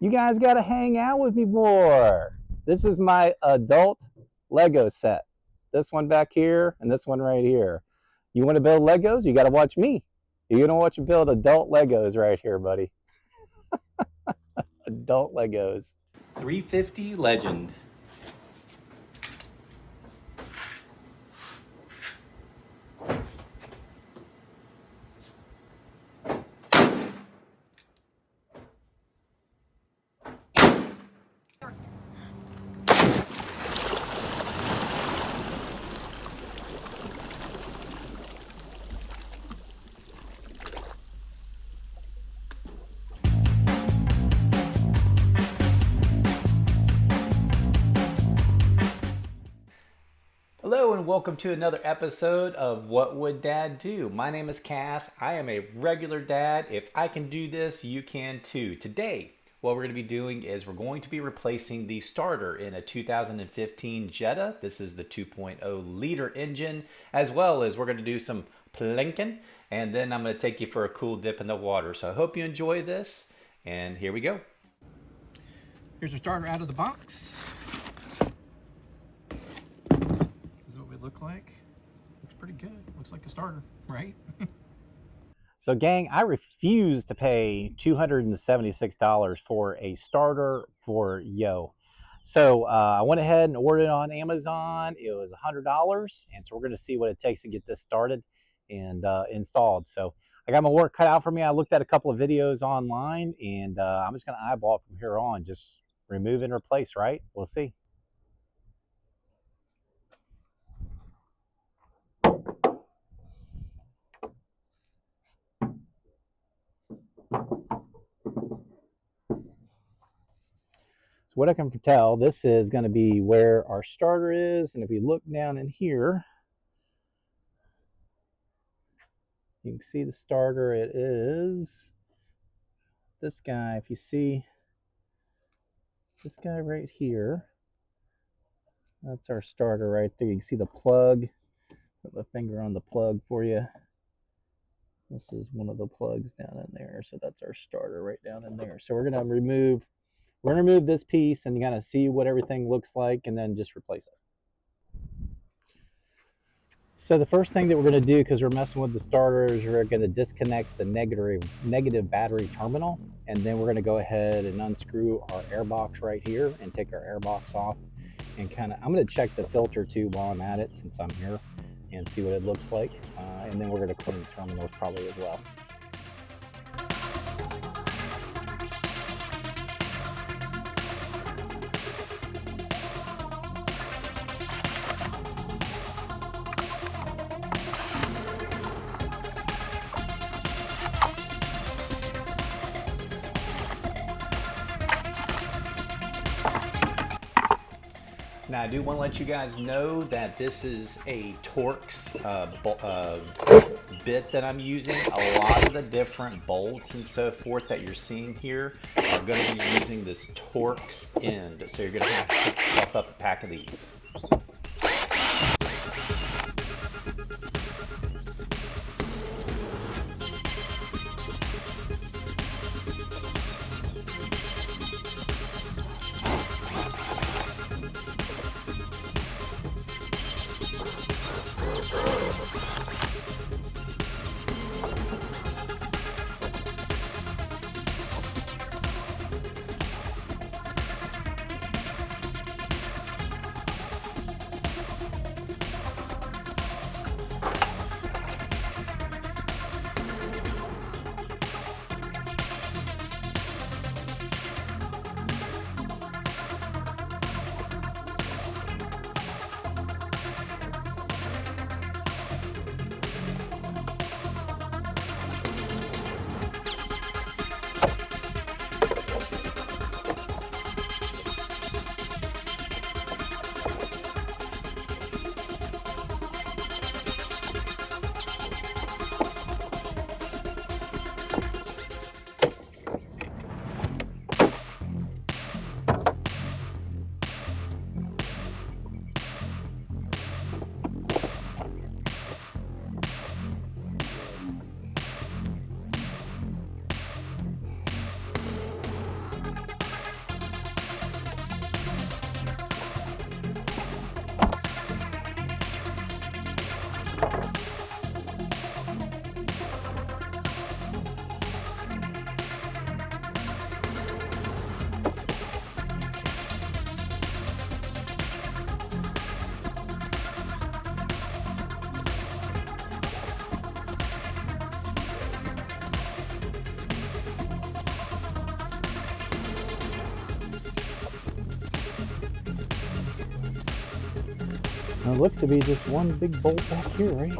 You guys got to hang out with me more. This is my adult Lego set. This one back here and this one right here. You want to build Legos? You got to watch me. You're going to watch me build adult Legos right here, buddy. Adult Legos. 350 Legend. Hello and welcome to another episode of What Would Dad Do? My name is Cass. I am a regular dad. If I can do this, you can too. Today, what we're going to be doing is we're going to be replacing the starter in a 2015 Jetta. This is the 2.0 liter engine, as well as we're going to do some planking, and then I'm going to take you for a cool dip in the water. So I hope you enjoy this, and here we go. Here's our starter out of the box. Look like. Looks pretty good. Looks like a starter, right? So gang, I refuse to pay $276 for a starter for Yo. So I went ahead and ordered it on Amazon. It was $100, and so we're going to see what it takes to get this started and installed. So I got my work cut out for me. I looked at a couple of videos online, and I'm just going to eyeball it from here on. Just remove and replace, right? We'll see. So what I can tell, this is going to be where our starter is, and if you look down in here, you can see the starter. It is this guy. If you see this guy right here, that's our starter right there. You can see the plug. Put my finger on the plug for you. This is one of the plugs down in there. So that's our starter right down in there. So we're going to remove this piece and kind of see what everything looks like, and then just replace it. So the first thing that we're going to do, because we're messing with the starter, is we're going to disconnect the negative battery terminal, and then we're going to go ahead and unscrew our airbox right here and take our airbox off, and I'm going to check the filter too while I'm at it, since I'm here, and see what it looks like, and then we're going to clean the terminals probably as well. Now I do want to let you guys know that this is a Torx bit that I'm using. A lot of the different bolts and so forth that you're seeing here are going to be using this Torx end. So you're going to have to pick yourself up a pack of these. It looks to be just one big bolt back here, right?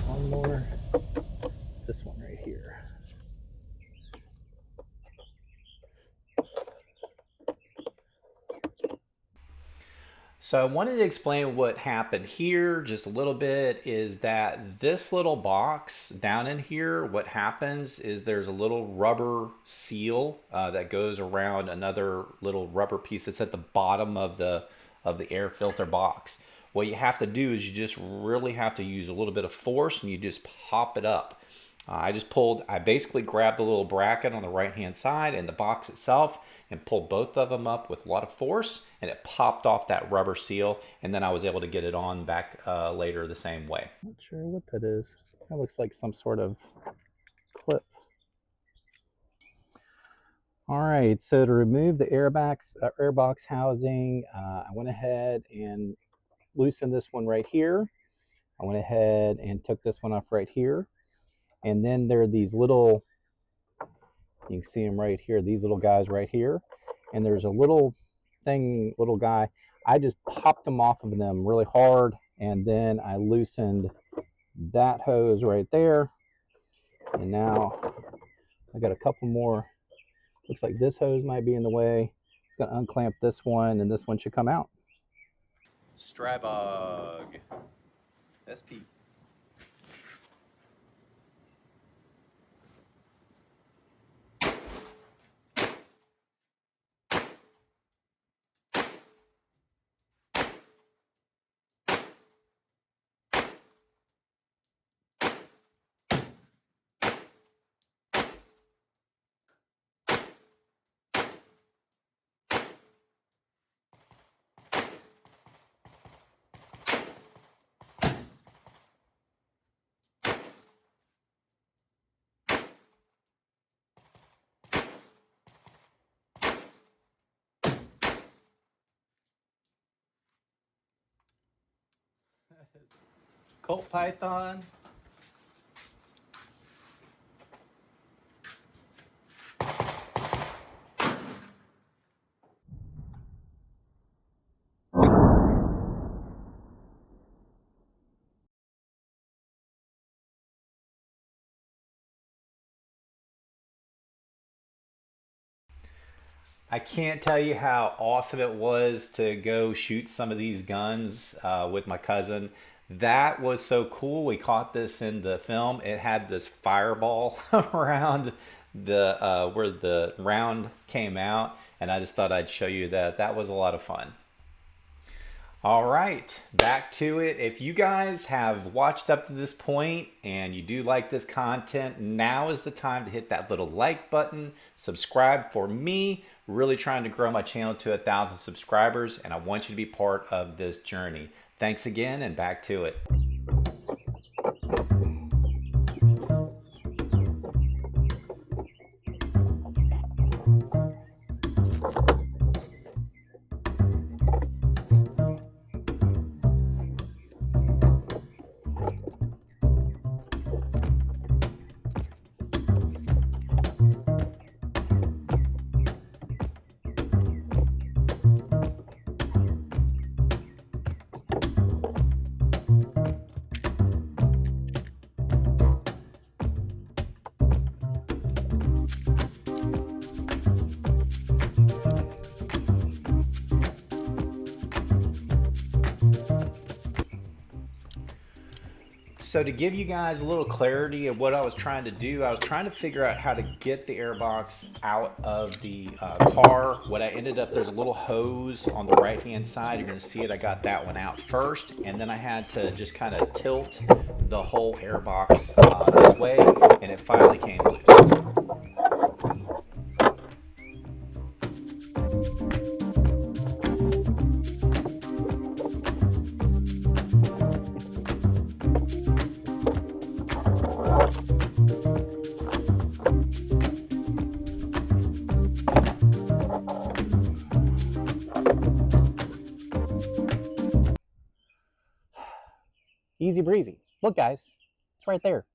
One more. This one right here. So I wanted to explain what happened here just a little bit is that this little box down in here, what happens is there's a little rubber seal that goes around another little rubber piece that's at the bottom of the air filter box. What you have to do is you just really have to use a little bit of force and you just pop it up. I basically grabbed the little bracket on the right hand side and the box itself and pulled both of them up with a lot of force and it popped off that rubber seal and then I was able to get it on back later the same way. Not sure what that is. That looks like some sort of All right, so to remove the airbox housing, I went ahead and loosened this one right here. I went ahead and took this one off right here. And then there are these little, you can see them right here, these little guys right here. And there's a little guy. I just popped them off of them really hard. And then I loosened that hose right there. And now I got a couple more. Looks like this hose might be in the way. It's going to unclamp this one, and this one should come out. Strybog. SP. Colt Python. I can't tell you how awesome it was to go shoot some of these guns with my cousin. That was so cool. We caught this in the film. It had this fireball around the where the round came out, and I just thought I'd show you that. That was a lot of fun. All right, back to it. If you guys have watched up to this point and you do like this content, now is the time to hit that little like button, subscribe for me, really trying to grow my channel to 1,000 subscribers, and I want you to be part of this journey. Thanks again, and back to it. So to give you guys a little clarity of what I was trying to do, I was trying to figure out how to get the airbox out of the car. What I ended up, there's a little hose on the right hand side. You're going to see it. I got that one out first, and then I had to just kind of tilt the whole airbox this way, and it finally came loose. Easy breezy. Look, guys, it's right there.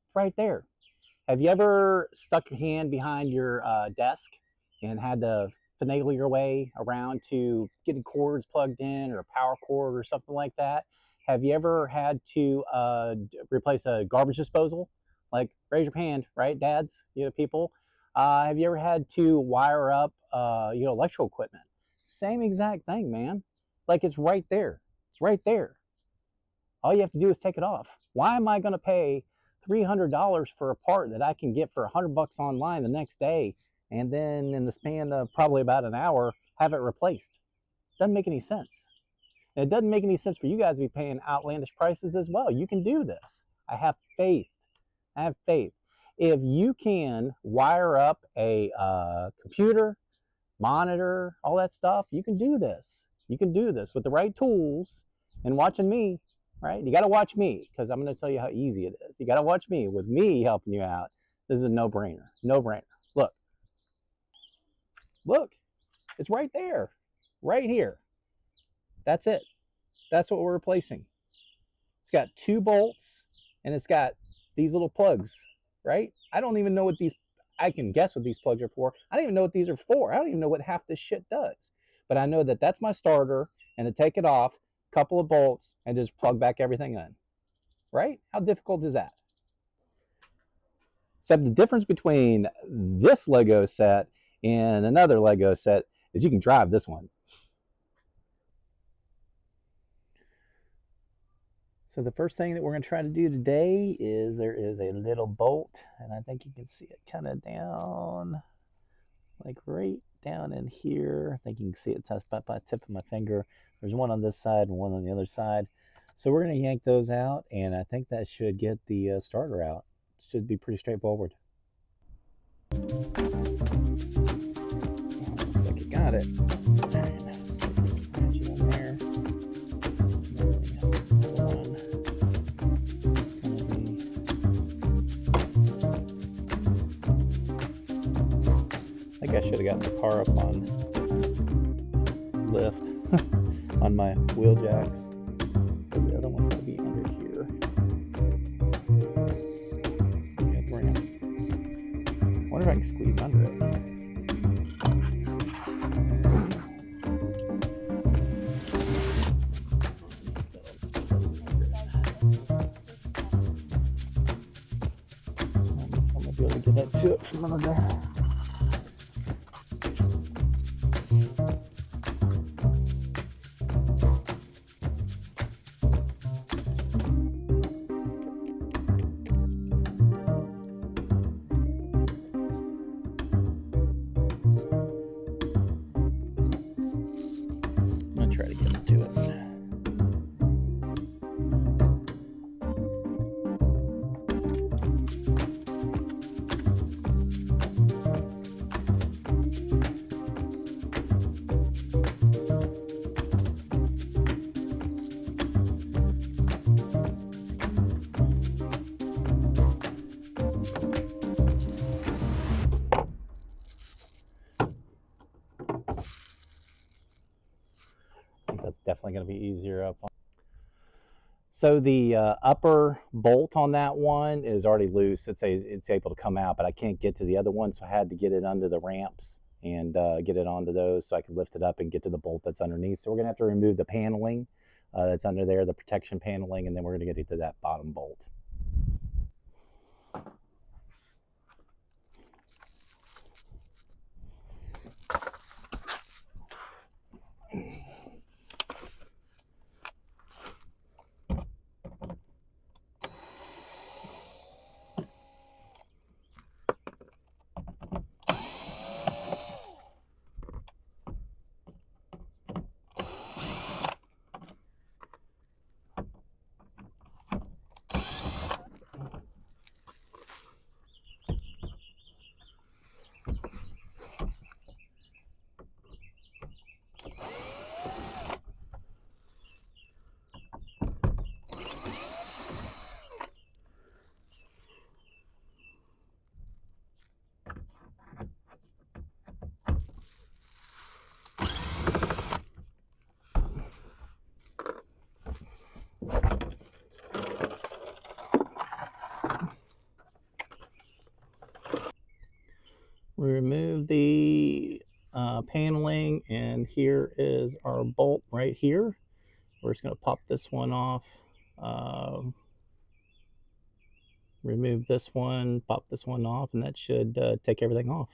It's right there. Have you ever stuck your hand behind your desk and had to finagle your way around to getting cords plugged in or a power cord or something like that? Have you ever had to replace a garbage disposal? Like, raise your hand, right, dads, people? Have you ever had to wire up, electrical equipment? Same exact thing, man. Like, it's right there. It's right there. All you have to do is take it off. Why am I going to pay $300 for a part that I can get for $100 online the next day, and then in the span of probably about an hour have it replaced? Doesn't make any sense. And it doesn't make any sense for you guys to be paying outlandish prices as well. You can do this. I have faith. I have faith. If you can wire up a computer, monitor, all that stuff, you can do this. You can do this with the right tools and watching me. Right? You got to watch me, because I'm going to tell you how easy it is. You got to watch me. With me helping you out, this is a no-brainer. No-brainer. Look. Look. It's right there. Right here. That's it. That's what we're replacing. It's got 2 bolts, and it's got these little plugs, right? I don't even know what these, I can guess what these plugs are for. I don't even know what these are for. I don't even know what half this shit does. But I know that that's my starter, and to take it off, couple of bolts, and just plug back everything in. Right? How difficult is that? Except the difference between this Lego set and another Lego set is you can drive this one. So the first thing that we're going to try to do today is there is a little bolt, and I think you can see it kind of down, like right down in here. I think you can see it by the tip of my finger. There's one on this side and one on the other side. So we're going to yank those out, and I think that should get the starter out. It should be pretty straightforward. Looks like it got it. All right, match it on there. I think I should have gotten the car up on lift on my wheel jacks. The other one's going to be under here. Yeah, ramps. I wonder if I can squeeze under it. I'm going to be able to get that to it from under there. Try to get into it. That's definitely going to be easier up on. So the upper bolt on that one is already loose. It's able to come out, but I can't get to the other one, so I had to get it under the ramps and get it onto those so I could lift it up and get to the bolt that's underneath. So we're going to have to remove the paneling that's under there, the protection paneling, and then we're going to get to that bottom bolt. paneling, and here is our bolt right here. We're just going to pop this one off, remove this one, pop this one off, and that should take everything off.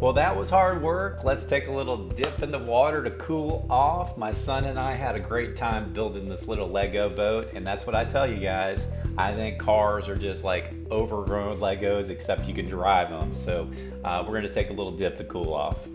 Well, that was hard work. Let's take a little dip in the water to cool off. My son and I had a great time building this little Lego boat, and that's what I tell you guys. I think cars are just like overgrown Legos, except you can drive them. So we're going to take a little dip to cool off.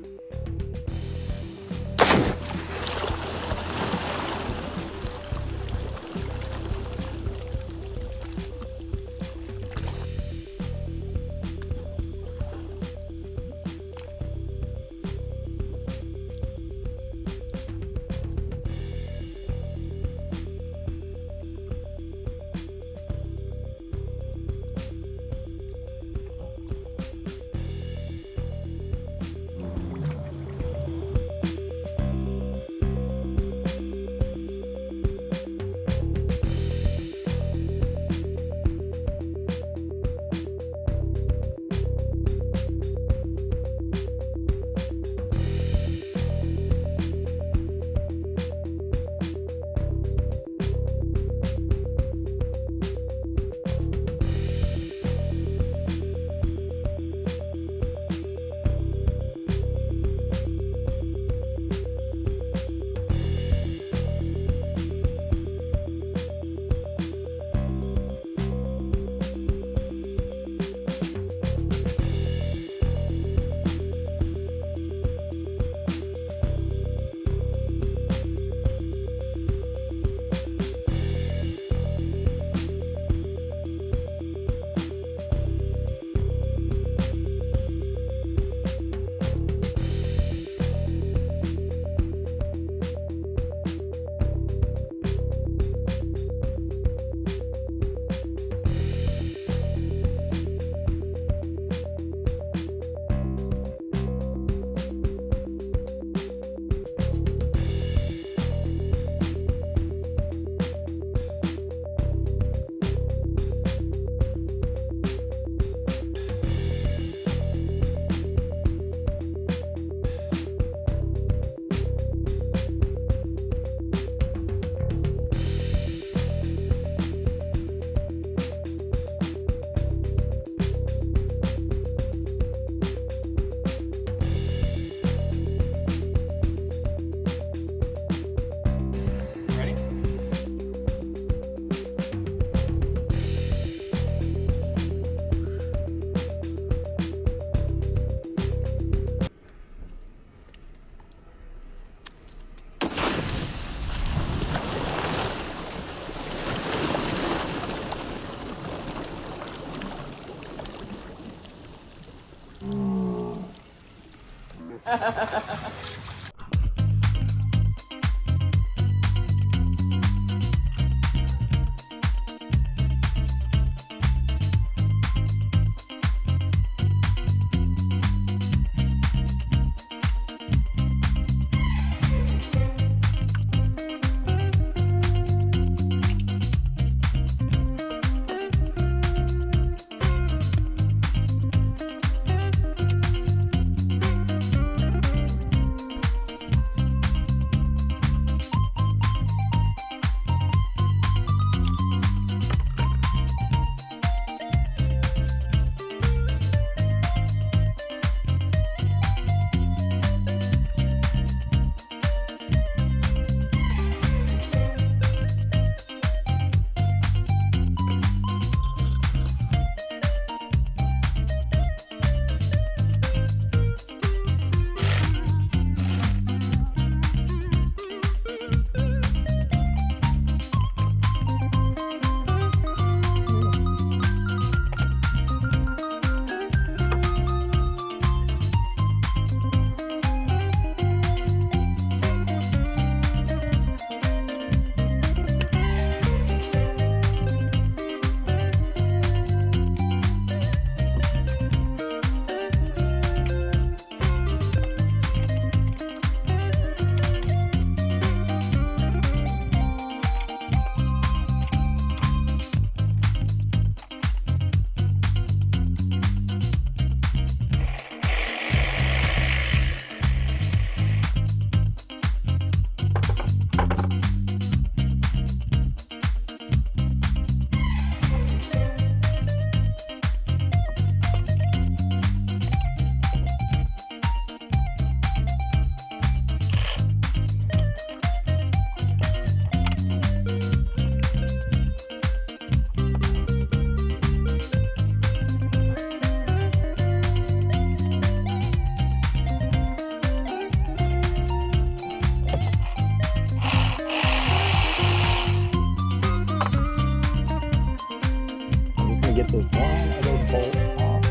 get this one other bolt off.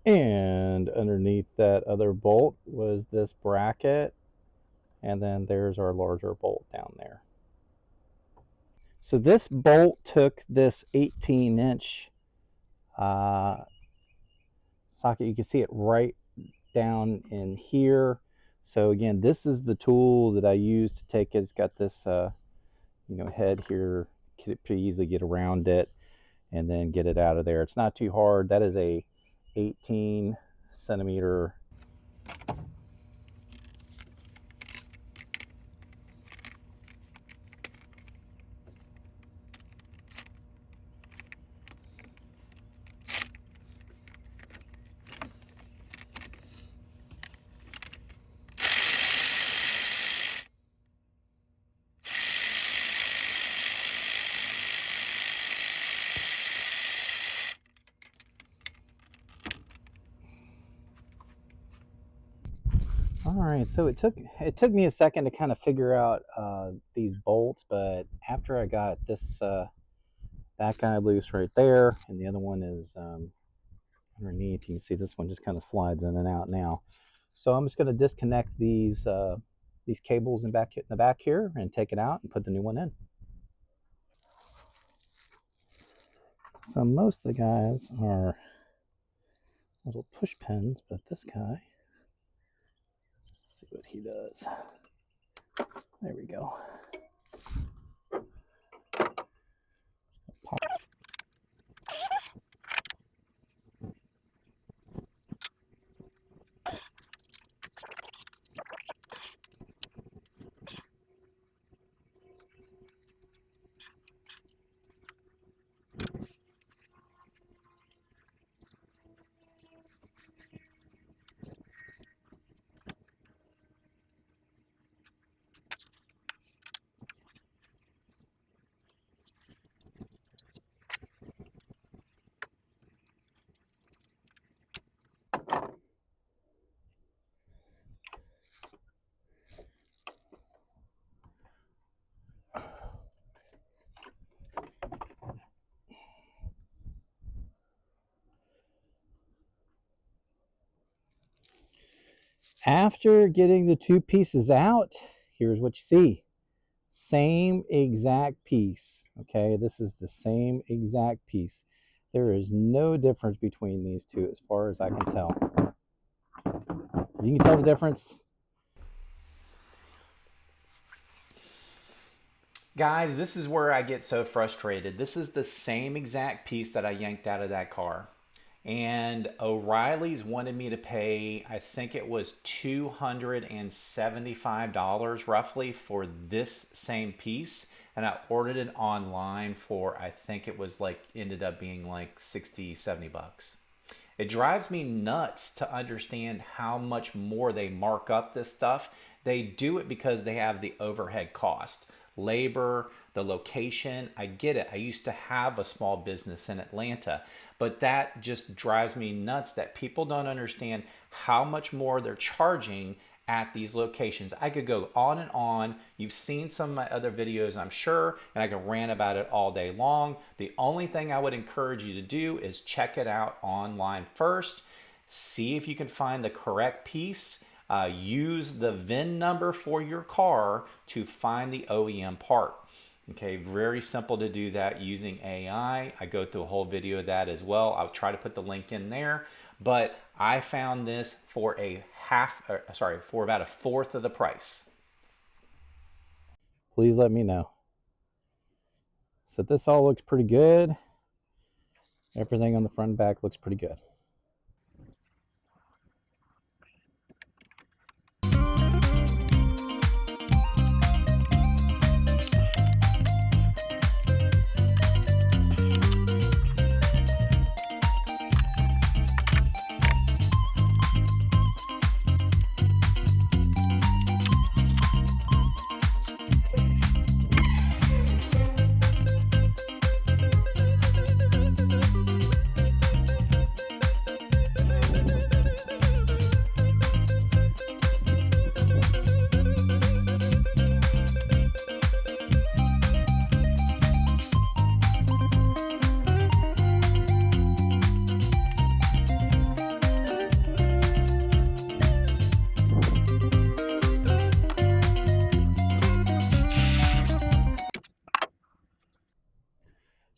And underneath that other bolt was this bracket, and then there's our larger bolt down there. So this bolt took this 18-inch socket. You can see it right down in here. So again, this is the tool that I use to take it. It's got this head here. You can pretty easily get around it and then get it out of there. It's not too hard. That is a 18 centimeter All right, so it took me a second to kind of figure out these bolts, but after I got this that guy loose right there, and the other one is underneath, you can see this one just kind of slides in and out now. So I'm just going to disconnect these cables in the back here and take it out and put the new one in. So most of the guys are little push pins, but this guy, let's see what he does. There we go. Pop. After getting the two pieces out, here's what you see. Same exact piece. Okay, this is the same exact piece. There is no difference between these two as far as I can tell. You can tell the difference. Guys, this is where I get so frustrated. This is the same exact piece that I yanked out of that car. And O'Reilly's wanted me to pay, I think it was $275 roughly for this same piece. And I ordered it online for, I think it was ended up being like 60, 70 bucks. It drives me nuts to understand how much more they mark up this stuff. They do it because they have the overhead cost, labor, the location. I get it. I used to have a small business in Atlanta, but that just drives me nuts that people don't understand how much more they're charging at these locations. I could go on and on. You've seen some of my other videos, I'm sure, and I can rant about it all day long. The only thing I would encourage you to do is check it out online first. See if you can find the correct piece. Use the VIN number for your car to find the OEM part. Okay, very simple to do that using AI. I go through a whole video of that as well. I'll try to put the link in there. But I found this for for about a fourth of the price. Please let me know. So this all looks pretty good. Everything on the front and back looks pretty good.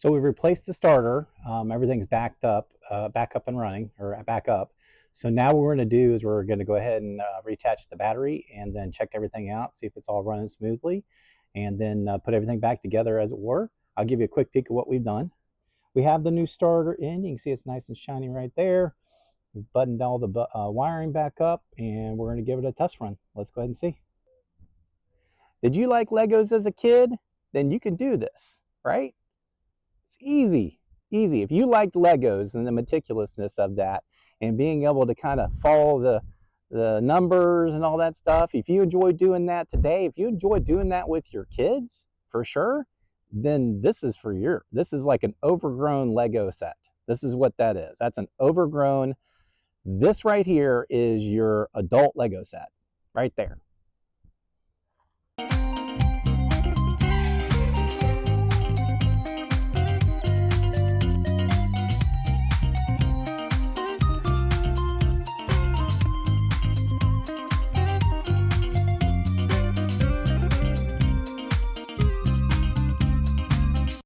So we replaced the starter. Everything's back up and running, or back up. So now what we're going to do is we're going to go ahead and reattach the battery and then check everything out, see if it's all running smoothly, and then put everything back together as it were. I'll give you a quick peek of what we've done. We have the new starter in. You can see it's nice and shiny right there. We've buttoned all the wiring back up, and we're going to give it a test run. Let's go ahead and see. Did you like Legos as a kid? Then you can do this, right? It's easy, easy. If you liked Legos and the meticulousness of that and being able to kind of follow the numbers and all that stuff, if you enjoy doing that today, if you enjoy doing that with your kids, for sure, then this is this is like an overgrown Lego set. This is what that is. That's an overgrown. This right here is your adult Lego set right there.